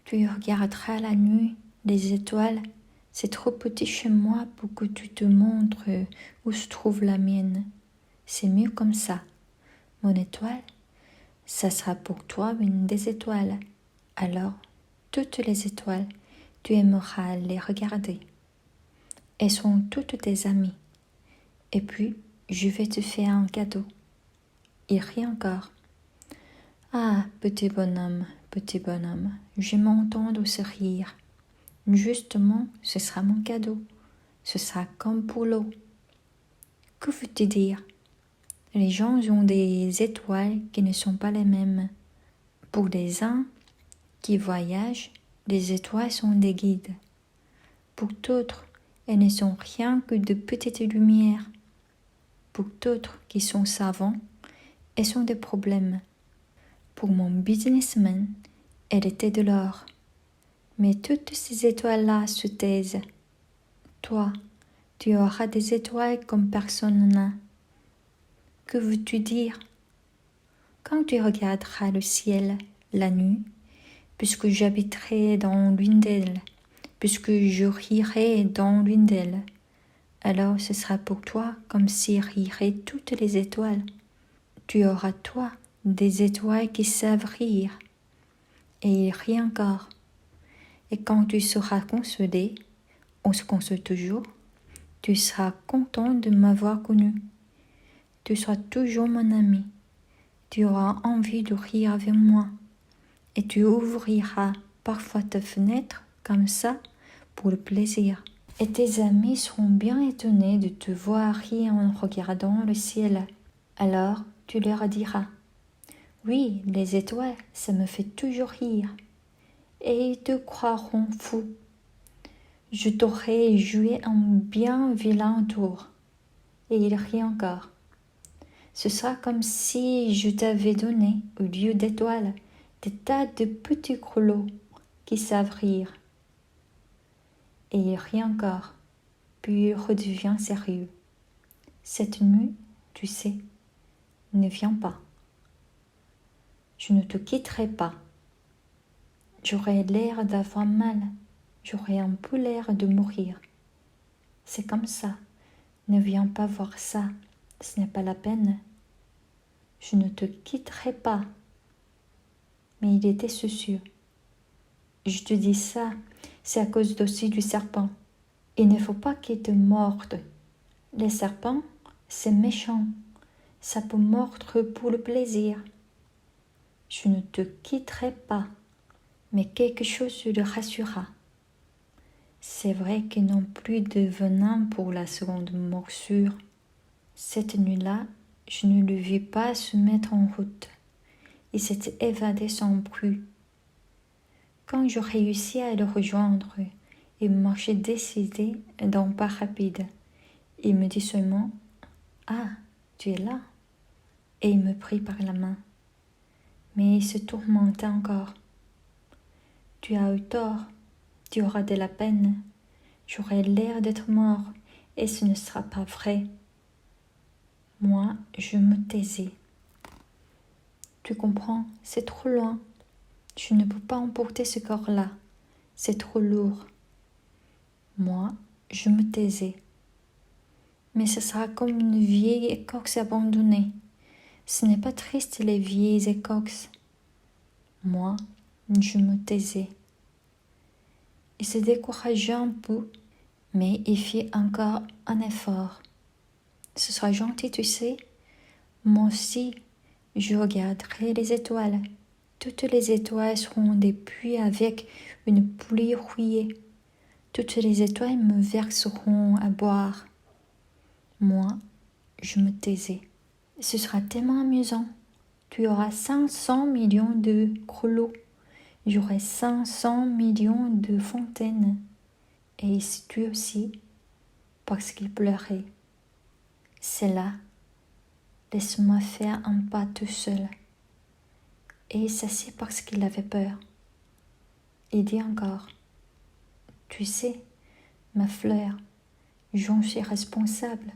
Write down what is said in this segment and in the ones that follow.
Tu regarderas la nuit, les étoiles. C'est trop petit chez moi pour que tu te montres où se trouve la mienne. C'est mieux comme ça. Mon étoile, ça sera pour toi une des étoiles. Alors, toutes les étoiles, tu aimeras les regarder. Elles sont toutes tes amies. Et puis, je vais te faire un cadeau. Il rit encore. Ah, petit bonhomme, je m'entends ce rire. Justement, ce sera mon cadeau. Ce sera comme pour l'eau. Que veux-tu dire? Les gens ont des étoiles qui ne sont pas les mêmes. Pour les uns qui voyagent, les étoiles sont des guides. Pour d'autres, elles ne sont rien que de petites lumières. Pour d'autres qui sont savants, elles sont des problèmes. Pour mon businessman, elle était de l'or. Mais toutes ces étoiles-là se taisent. Toi, tu auras des étoiles comme personne n'a. Que veux-tu dire? Quand tu regarderas le ciel la nuit, puisque j'habiterai dans l'une d'elles, puisque je rirai dans l'une d'elles, alors ce sera pour toi comme si riraient toutes les étoiles. Tu auras, toi, des étoiles qui savent rire. Et il rit encore. Et quand tu seras consolé, on se console toujours, tu seras content de m'avoir connu. Tu seras toujours mon ami. Tu auras envie de rire avec moi. Et tu ouvriras parfois ta fenêtre comme ça pour le plaisir. Et tes amis seront bien étonnés de te voir rire en regardant le ciel. Alors tu leur diras: oui, les étoiles, ça me fait toujours rire. Et ils te croiront fou. Je t'aurais joué un bien vilain tour. Et il rit encore. Ce sera comme si je t'avais donné, au lieu d'étoiles, des tas de petits grelots qui savent rire. Et il rit encore, puis il redevient sérieux. Cette nuit, tu sais, ne viens pas. Je ne te quitterai pas. J'aurai l'air d'avoir mal, j'aurai un peu l'air de mourir. C'est comme ça, ne viens pas voir ça, ce n'est pas la peine. Je ne te quitterai pas. Mais il était soucieux. Je te dis ça, c'est à cause aussi du serpent. Il ne faut pas qu'il te morde. Les serpents, c'est méchant. Ça peut mordre pour le plaisir. Je ne te quitterai pas. Mais quelque chose le rassura. C'est vrai qu'ils n'ont plus de venin pour la seconde morsure. Cette nuit-là, je ne le vis pas se mettre en route. Il s'était évadé sans bruit. Quand je réussis à le rejoindre, il marchait décidé d'un pas rapide. Il me dit seulement: ah, tu es là. Et il me prit par la main. Mais il se tourmentait encore. Tu as eu tort, tu auras de la peine. J'aurai l'air d'être mort, et ce ne sera pas vrai. Moi, je me taisais. Tu comprends, c'est trop loin. Je ne peux pas emporter ce corps-là. C'est trop lourd. Moi, je me taisais. Mais ce sera comme une vieille écorce abandonnée. Ce n'est pas triste, les vieilles écorces. Moi, je me taisais. Il se découragea un peu, mais il fit encore un effort. Ce sera gentil, tu sais. Moi aussi, je regarderai les étoiles. Toutes les étoiles seront des puits avec une pluie rouillée. Toutes les étoiles me verseront à boire. Moi, je me taisais. Ce sera tellement amusant. Tu auras 500 millions de grelots. J'aurai 500 millions de fontaines. Et il se tut aussi parce qu'il pleurait. C'est là. Laisse-moi faire un pas tout seul. Et il s'assit parce qu'il avait peur. Il dit encore: tu sais, ma fleur, j'en suis responsable.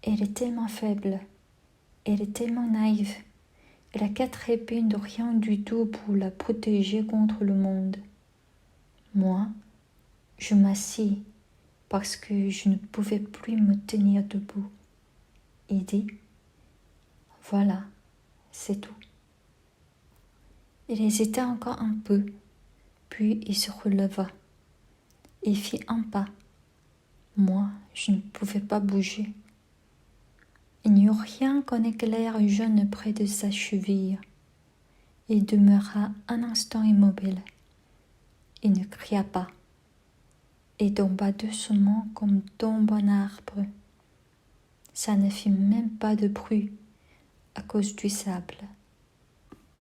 Elle est tellement faible, elle est tellement naïve, et la quatre épées de rien du tout pour la protéger contre le monde. Moi, je m'assis parce que je ne pouvais plus me tenir debout. Il dit, voilà, c'est tout. Il hésita encore un peu, puis il se releva. Il fit un pas. Moi, je ne pouvais pas bouger. Il n'y eut rien qu'un éclair jaune près de sa cheville. Il demeura un instant immobile. Il ne cria pas. Il tomba doucement comme tombe un arbre. Ça ne fit même pas de bruit à cause du sable.